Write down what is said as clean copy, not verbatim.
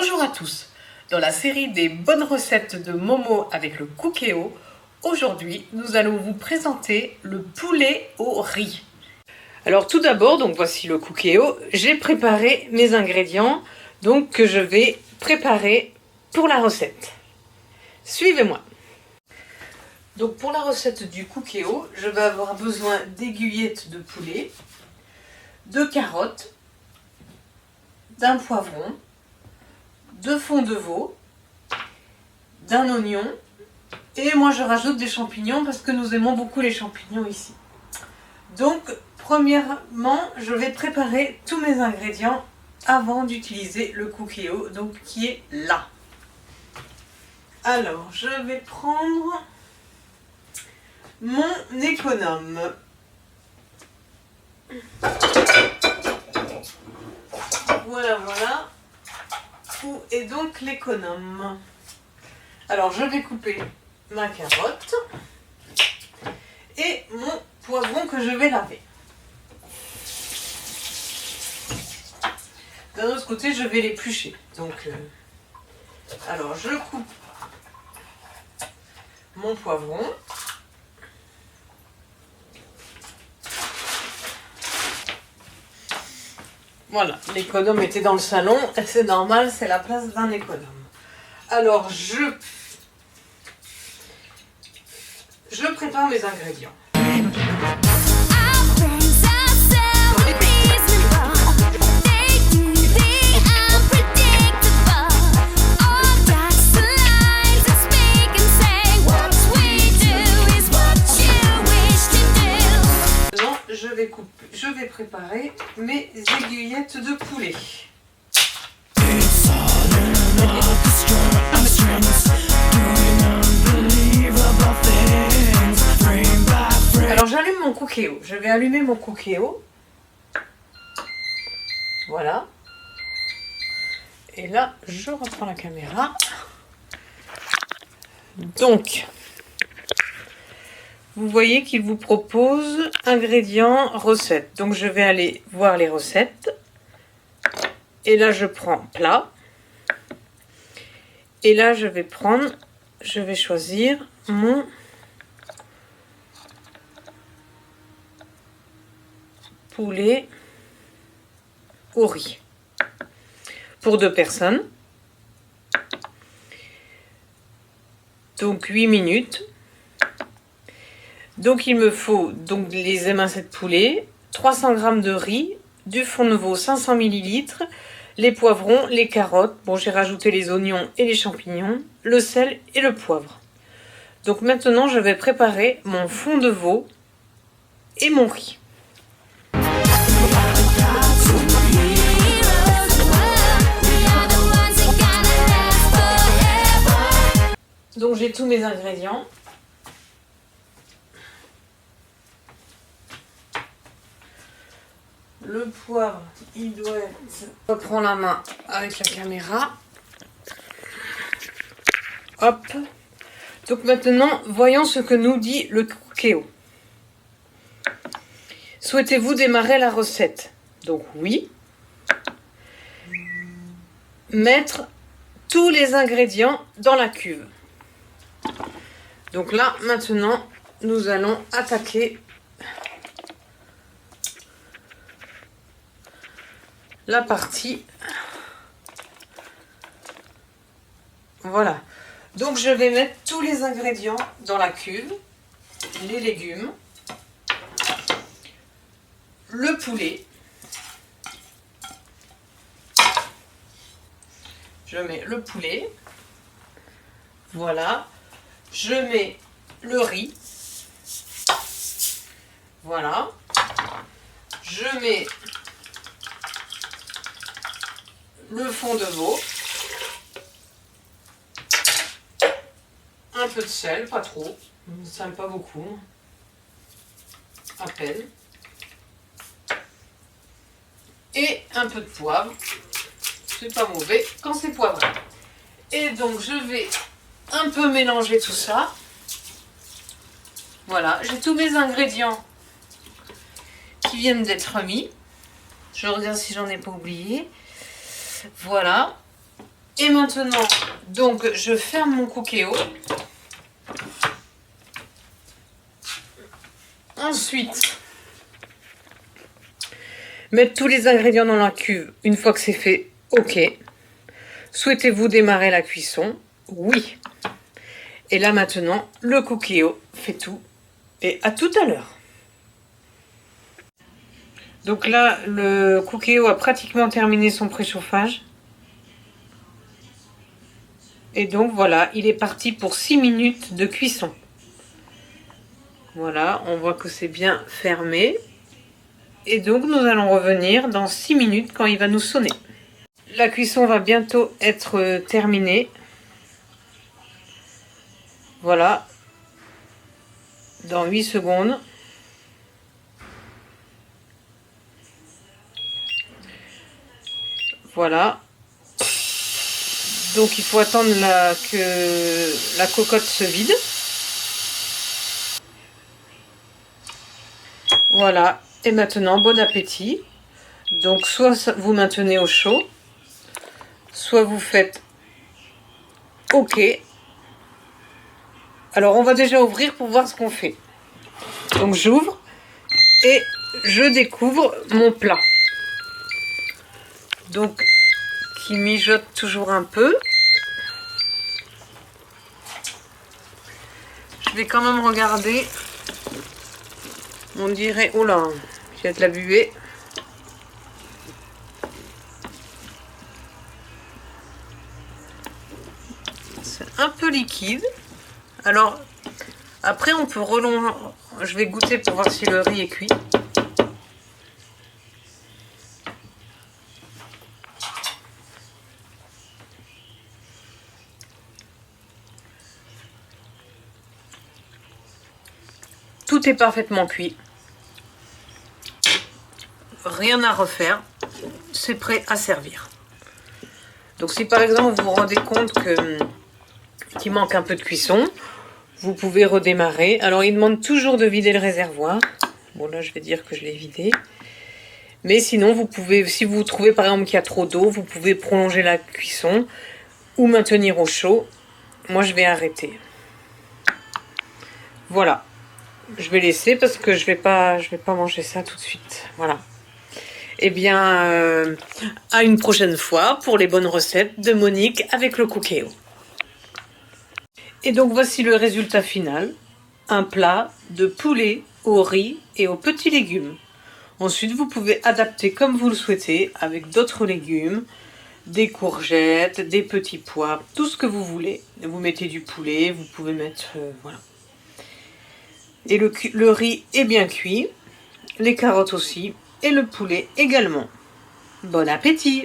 Bonjour à tous. Dans la série des bonnes recettes de Momo avec le Cookéo, aujourd'hui nous allons vous présenter le poulet au riz. Alors tout d'abord, donc voici le Cookéo. J'ai préparé mes ingrédients donc que je vais préparer pour la recette. Suivez-moi. Donc pour la recette du Cookéo, je vais avoir besoin d'aiguillettes de poulet, de carottes, d'un poivron, de fond de veau, d'un oignon et moi je rajoute des champignons parce que nous aimons beaucoup les champignons ici. Donc premièrement je vais préparer tous mes ingrédients avant d'utiliser le Cookéo, donc qui est là. Alors je vais prendre mon économe. Voilà. Où est donc l'économe? Alors je vais couper ma carotte et mon poivron que je vais laver. D'un autre côté je vais l'éplucher. Donc alors je coupe mon poivron. Voilà, l'économe était dans le salon, c'est normal, c'est la place d'un économe. Alors, je prépare mes ingrédients. Je vais préparer mes aiguillettes de poulet. Alors j'allume mon Cookéo. Je vais allumer mon Cookéo. Voilà. Et là, je reprends la caméra. Donc, vous voyez qu'il vous propose ingrédients, recettes. Donc je vais aller voir les recettes. Et là je prends plat. Et là je vais choisir mon poulet au riz. Pour 2 personnes. Donc 8 minutes. Donc il me faut donc les émincés de poulet, 300 g de riz, du fond de veau 500 ml, les poivrons, les carottes, bon j'ai rajouté les oignons et les champignons, le sel et le poivre. Donc maintenant je vais préparer mon fond de veau et mon riz. Donc j'ai tous mes ingrédients. Le poivre, il doit être... Je reprends la main avec la caméra. Hop. Donc maintenant, voyons ce que nous dit le Cookéo. Souhaitez-vous démarrer la recette? Donc oui. Mettre tous les ingrédients dans la cuve. Donc là, maintenant, nous allons attaquer la partie. Voilà. Donc je vais mettre tous les ingrédients dans la cuve. Les légumes. Le poulet. Je mets le poulet. Voilà. Je mets le riz. Voilà. Je mets le fond de veau, un peu de sel, pas trop, sel pas beaucoup, à peine, et un peu de poivre, c'est pas mauvais quand c'est poivré. Et donc je vais un peu mélanger tout ça. Voilà, j'ai tous mes ingrédients qui viennent d'être mis. Je regarde si j'en ai pas oublié. Voilà. Et maintenant, donc, je ferme mon cookéo. Ensuite, mettre tous les ingrédients dans la cuve. Une fois que c'est fait, ok. Souhaitez-vous démarrer la cuisson? Oui. Et là maintenant, le cookéo fait tout. Et à tout à l'heure. Donc là, le cookéo a pratiquement terminé son préchauffage. Et donc voilà, il est parti pour 6 minutes de cuisson. Voilà, on voit que c'est bien fermé. Et donc nous allons revenir dans 6 minutes quand il va nous sonner. La cuisson va bientôt être terminée. Voilà. Dans 8 secondes. Voilà. Donc il faut attendre que la cocotte se vide. Voilà. Et maintenant, bon appétit. Donc soit vous maintenez au chaud, soit vous faites OK. Alors on va déjà ouvrir pour voir ce qu'on fait. Donc j'ouvre et je découvre mon plat. Donc qui mijote toujours un peu. Je vais quand même regarder. On dirait, oh là, il y a de la buée. C'est un peu liquide. Alors, après on peut relonger. Je vais goûter pour voir si le riz est cuit. Tout est parfaitement cuit. Rien à refaire. C'est prêt à servir. Donc si par exemple vous vous rendez compte qu'il manque un peu de cuisson, vous pouvez redémarrer. Alors il demande toujours de vider le réservoir. Bon là je vais dire que je l'ai vidé. Mais sinon vous pouvez, si vous trouvez par exemple qu'il y a trop d'eau, vous pouvez prolonger la cuisson ou maintenir au chaud. Moi je vais arrêter. Voilà. Je vais laisser parce que je vais pas manger ça tout de suite. Voilà. Eh bien, à une prochaine fois pour les bonnes recettes de Monique avec le cookéo. Et donc voici le résultat final. Un plat de poulet au riz et aux petits légumes. Ensuite, vous pouvez adapter comme vous le souhaitez avec d'autres légumes, des courgettes, des petits pois, tout ce que vous voulez. Vous mettez du poulet, vous pouvez mettre... voilà. Et le riz est bien cuit, les carottes aussi, et le poulet également. Bon appétit!